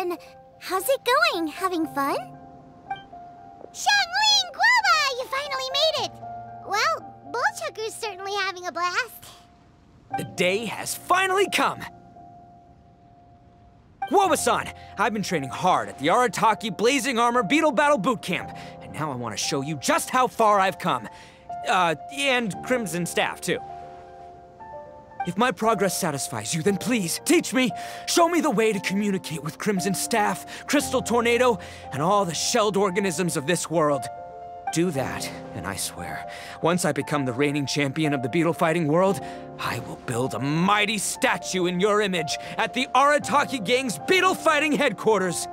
then. How's it going? Having fun? Xiangling Guoba! You finally made it! Well, Bullchucker's certainly having a blast. The day has finally come! Guoba-san, I've been training hard at the Arataki Blazing Armor Beetle Battle Boot Camp, and now I want to show you just how far I've come. And Crimson Staff, too. If my progress satisfies you, then please, teach me. Show me the way to communicate with Crimson Staff, Crystal Tornado, and all the shelled organisms of this world. Do that, and I swear, once I become the reigning champion of the beetle fighting world, I will build a mighty statue in your image at the Arataki Gang's beetle fighting headquarters.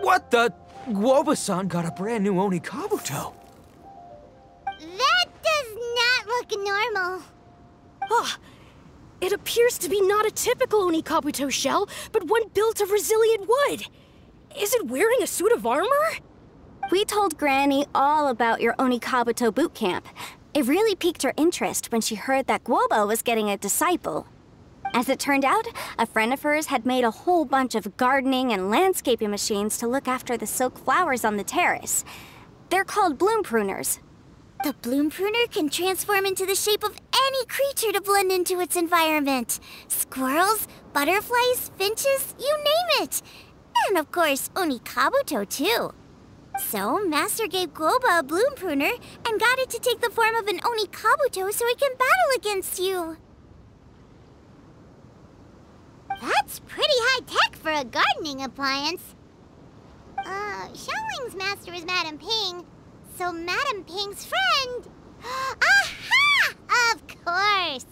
What the? Guoba-san got a brand new Oni Kabuto. That does not look normal. Oh, it appears to be not a typical Oni Kabuto shell, but one built of resilient wood. Is it wearing a suit of armor? We told Granny all about your Oni Kabuto boot camp. It really piqued her interest when she heard that Guoba was getting a disciple. As it turned out, a friend of hers had made a whole bunch of gardening and landscaping machines to look after the silk flowers on the terrace. They're called bloom pruners. The bloom pruner can transform into the shape of any creature to blend into its environment. Squirrels, butterflies, finches, you name it. And of course, Oni Kabuto too. So, Master gave Guoba a bloom pruner and got it to take the form of an Oni Kabuto so it can battle against you. That's pretty high-tech for a gardening appliance. Xiangling's master is Madame Ping, so Madame Ping's friend... Aha! Of course!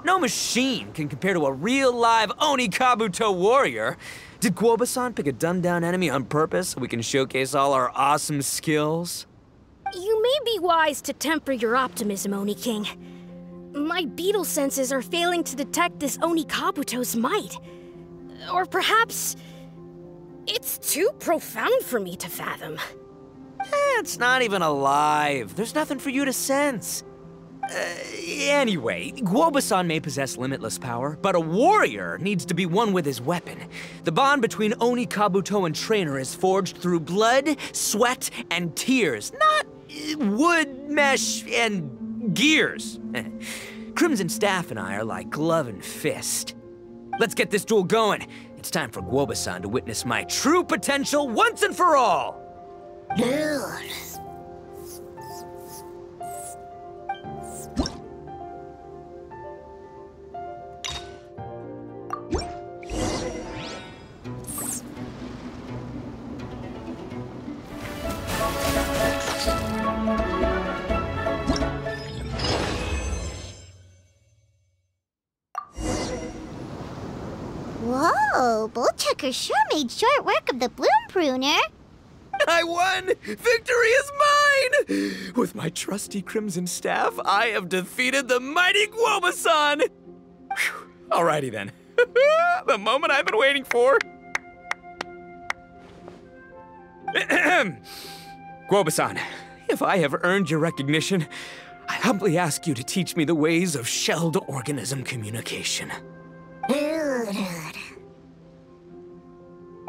No machine can compare to a real live Oni Kabuto warrior. Did Guoba-san pick a dumbed-down enemy on purpose so we can showcase all our awesome skills? You may be wise to temper your optimism, Oni King. My beetle senses are failing to detect this Oni Kabuto's might. Or perhaps... it's too profound for me to fathom. It's not even alive. There's nothing for you to sense. Anyway, Guoba-san may possess limitless power, but a warrior needs to be one with his weapon. The bond between Oni Kabuto and trainer is forged through blood, sweat, and tears, not wood, mesh, and gears. Crimson Staff and I are like glove and fist. Let's get this duel going. It's time for Guoba-san to witness my true potential once and for all. Whoa, Bullchucker sure made short work of the bloom pruner. I won! Victory is mine! With my trusty Crimson Staff, I have defeated the mighty Guoba-san! Whew. Alrighty then. The moment I've been waiting for. Guoba-san, if I have earned your recognition, I humbly ask you to teach me the ways of shelled organism communication.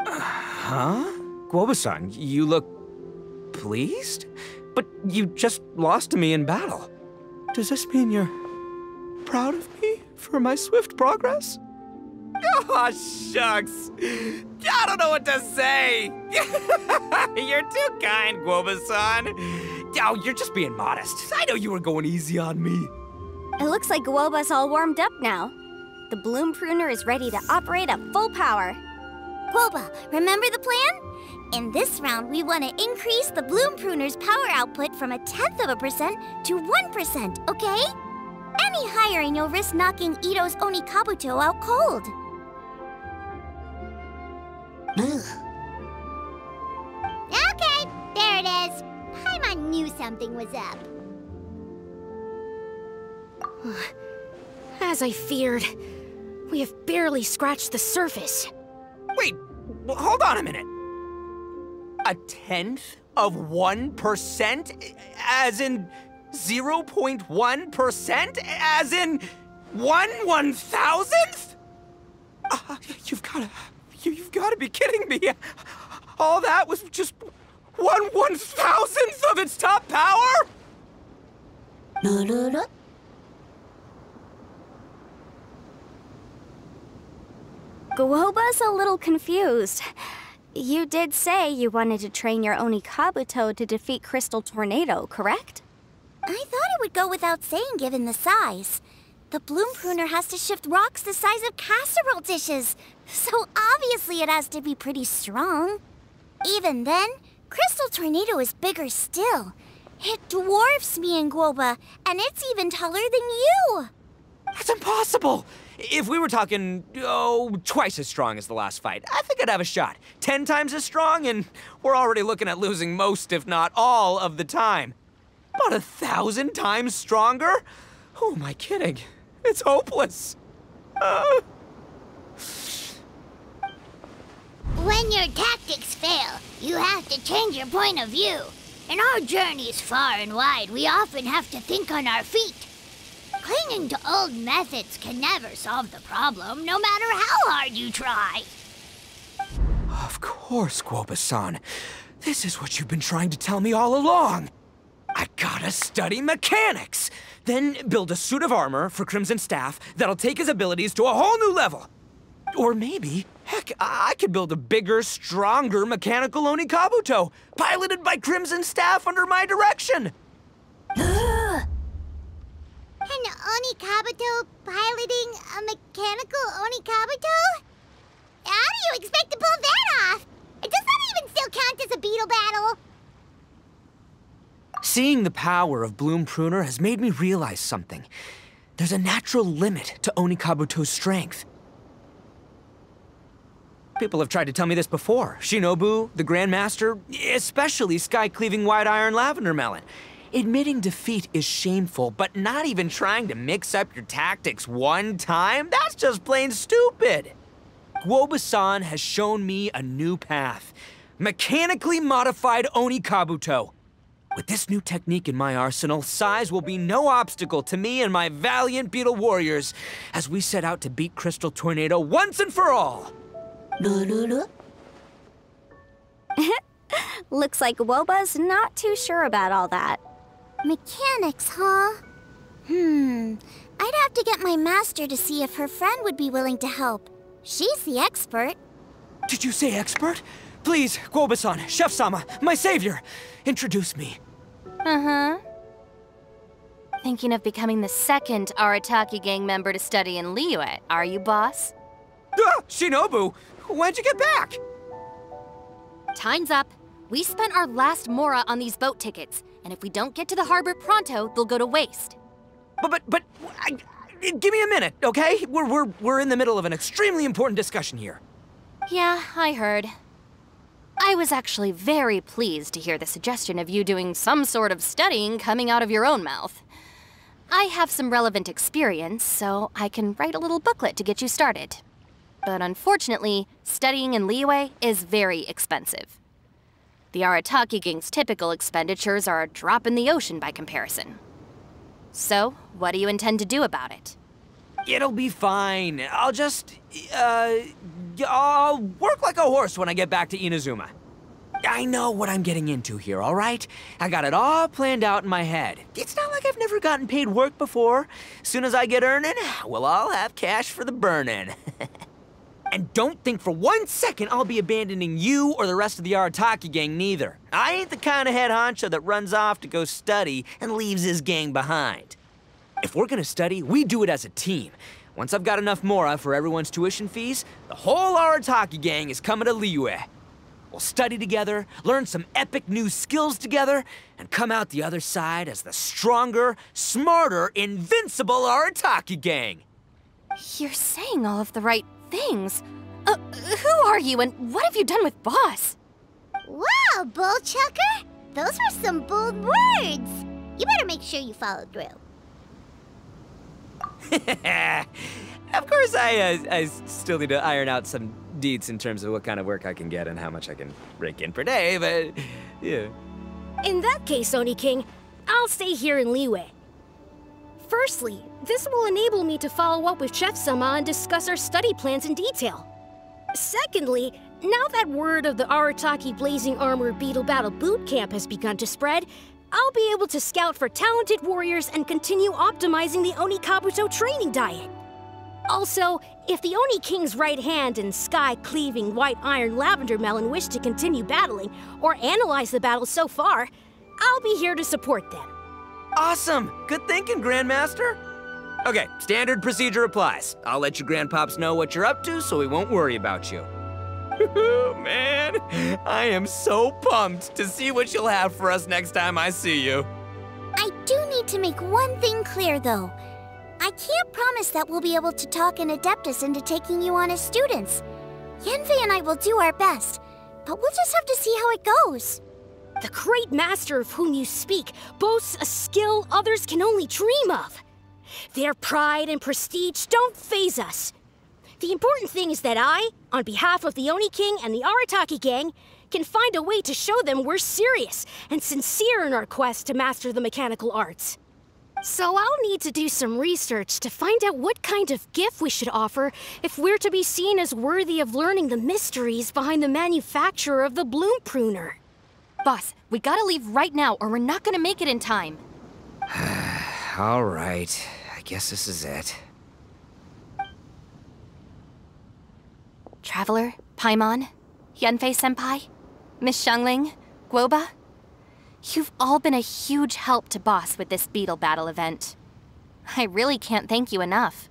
Huh? Guoba-san, you look pleased? But you just lost to me in battle. Does this mean you're proud of me for my swift progress? Oh, shucks. I don't know what to say. You're too kind, Guoba-san. Oh, you're just being modest. I know you were going easy on me. It looks like Guoba's all warmed up now. The bloom pruner is ready to operate at full power. Guoba, remember the plan? In this round, we want to increase the bloom pruner's power output from 0.1% to 1%, okay? Any higher and you'll risk knocking Ito's Oni Kabuto out cold. Okay, there it is. Paimon knew something was up. As I feared, we have barely scratched the surface. Wait, hold on a minute. 0.1%? As in 0.1%? As in 1/1000th? You've gotta be kidding me. All that was just 1/1000th of its top power? Guoba's a little confused. You did say you wanted to train your Oni Kabuto to defeat Crystal Tornado, correct? I thought it would go without saying given the size. The Bloom Pruner has to shift rocks the size of casserole dishes, so obviously it has to be pretty strong. Even then, Crystal Tornado is bigger still. It dwarfs me and Guoba, and it's even taller than you! That's impossible! If we were talking, twice as strong as the last fight, I think I'd have a shot. 10 times as strong, and we're already looking at losing most, if not all, of the time. About 1,000 times stronger? Who am I kidding? It's hopeless. When your tactics fail, you have to change your point of view. In our journeys far and wide, we often have to think on our feet. Clinging to old methods can never solve the problem, no matter how hard you try. Of course, Guoba-san. This is what you've been trying to tell me all along. I gotta study mechanics, then build a suit of armor for Crimson Staff that'll take his abilities to a whole new level. Or maybe, heck, I could build a bigger, stronger mechanical Oni Kabuto, piloted by Crimson Staff under my direction. An Oni Kabuto piloting a mechanical Oni Kabuto? How do you expect to pull that off? Does that even still count as a beetle battle? Seeing the power of Bloom Pruner has made me realize something. There's a natural limit to Oni Kabuto's strength. People have tried to tell me this before. Shinobu, the Grandmaster, especially Sky-Cleaving White Iron Lavender Melon. Admitting defeat is shameful, but not even trying to mix up your tactics one time? That's just plain stupid! Guoba-san has shown me a new path. Mechanically modified Oni Kabuto. With this new technique in my arsenal, size will be no obstacle to me and my valiant beetle warriors as we set out to beat Crystal Tornado once and for all! Looks like Guoba's not too sure about all that. Mechanics, huh? I'd have to get my master to see if her friend would be willing to help. She's the expert. Did you say expert? Please, Guoba-san, Chef-sama, my savior, introduce me. Thinking of becoming the second Arataki gang member to study in Liyue, are you, boss? Shinobu, when'd you get back? Time's up. We spent our last mora on these boat tickets, and if we don't get to the harbor pronto, they'll go to waste. Give me a minute, okay? We're in the middle of an extremely important discussion here. Yeah, I heard. I was actually very pleased to hear the suggestion of you doing some sort of studying coming out of your own mouth. I have some relevant experience, so I can write a little booklet to get you started. But unfortunately, studying in Liyue is very expensive. The Arataki gang's typical expenditures are a drop in the ocean by comparison. So, what do you intend to do about it? It'll be fine. I'll just, I'll work like a horse when I get back to Inazuma. I know what I'm getting into here, all right? I got it all planned out in my head. It's not like I've never gotten paid work before. As soon as I get earning, we'll all have cash for the burning. And don't think for 1 second I'll be abandoning you or the rest of the Arataki gang neither. I ain't the kind of head honcho that runs off to go study and leaves his gang behind. If we're gonna study, we do it as a team. Once I've got enough mora for everyone's tuition fees, the whole Arataki gang is coming to Liyue. We'll study together, learn some epic new skills together, and come out the other side as the stronger, smarter, invincible Arataki gang. You're saying all of the right things. Who are you and what have you done with Boss? Wow, Bullchucker! Those were some bold words! You better make sure you follow through. Of course, I still need to iron out some deets in terms of what kind of work I can get and how much I can rake in per day, but yeah. In that case, Oni King, I'll stay here in Liyue. Firstly, this will enable me to follow up with Chef-sama and discuss our study plans in detail. Secondly, now that word of the Arataki Blazing Armor Beetle Battle Boot Camp has begun to spread, I'll be able to scout for talented warriors and continue optimizing the Oni Kabuto training diet. Also, if the Oni King's right hand and sky-cleaving white iron lavender melon wish to continue battling or analyze the battle so far, I'll be here to support them. Awesome! Good thinking, Grandmaster. Okay, standard procedure applies. I'll let your grandpops know what you're up to so we won't worry about you. Man, I am so pumped to see what you'll have for us next time I see you. I do need to make one thing clear, though. I can't promise that we'll be able to talk an Adeptus into taking you on as students. Yenvei and I will do our best, but we'll just have to see how it goes. The great master of whom you speak boasts a skill others can only dream of. Their pride and prestige don't faze us. The important thing is that I, on behalf of the Oni King and the Arataki gang, can find a way to show them we're serious and sincere in our quest to master the mechanical arts. So I'll need to do some research to find out what kind of gift we should offer if we're to be seen as worthy of learning the mysteries behind the manufacture of the Bloom Pruner. Boss, we gotta leave right now or we're not gonna make it in time. All right, I guess this is it. Traveler, Paimon, Yenfei-senpai, Miss Xiangling, Guoba. You've all been a huge help to Boss with this beetle battle event. I really can't thank you enough.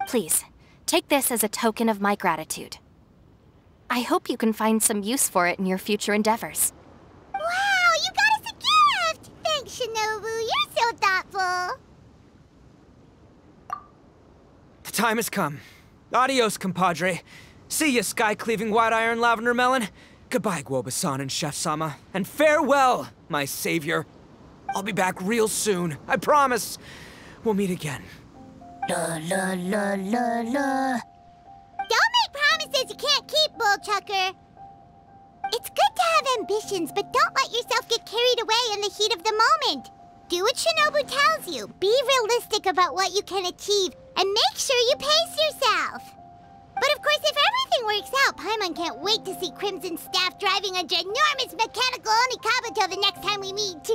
Please, take this as a token of my gratitude. I hope you can find some use for it in your future endeavors. Wow, you got us a gift! Thanks, Shinobu. You're so thoughtful. The time has come. Adios, compadre. See ya, sky-cleaving white iron lavender melon. Goodbye, Guoba-san and Chef-sama. And farewell, my savior. I'll be back real soon, I promise. We'll meet again. La la la la la. Don't make promises you can't keep, Bullchucker. It's good to have ambitions, but don't let yourself get carried away in the heat of the moment. Do what Shinobu tells you. Be realistic about what you can achieve, and make sure you pace yourself. But of course, if everything works out, Paimon can't wait to see Crimson Staff driving a ginormous mechanical Oni Kabuto the next time we meet.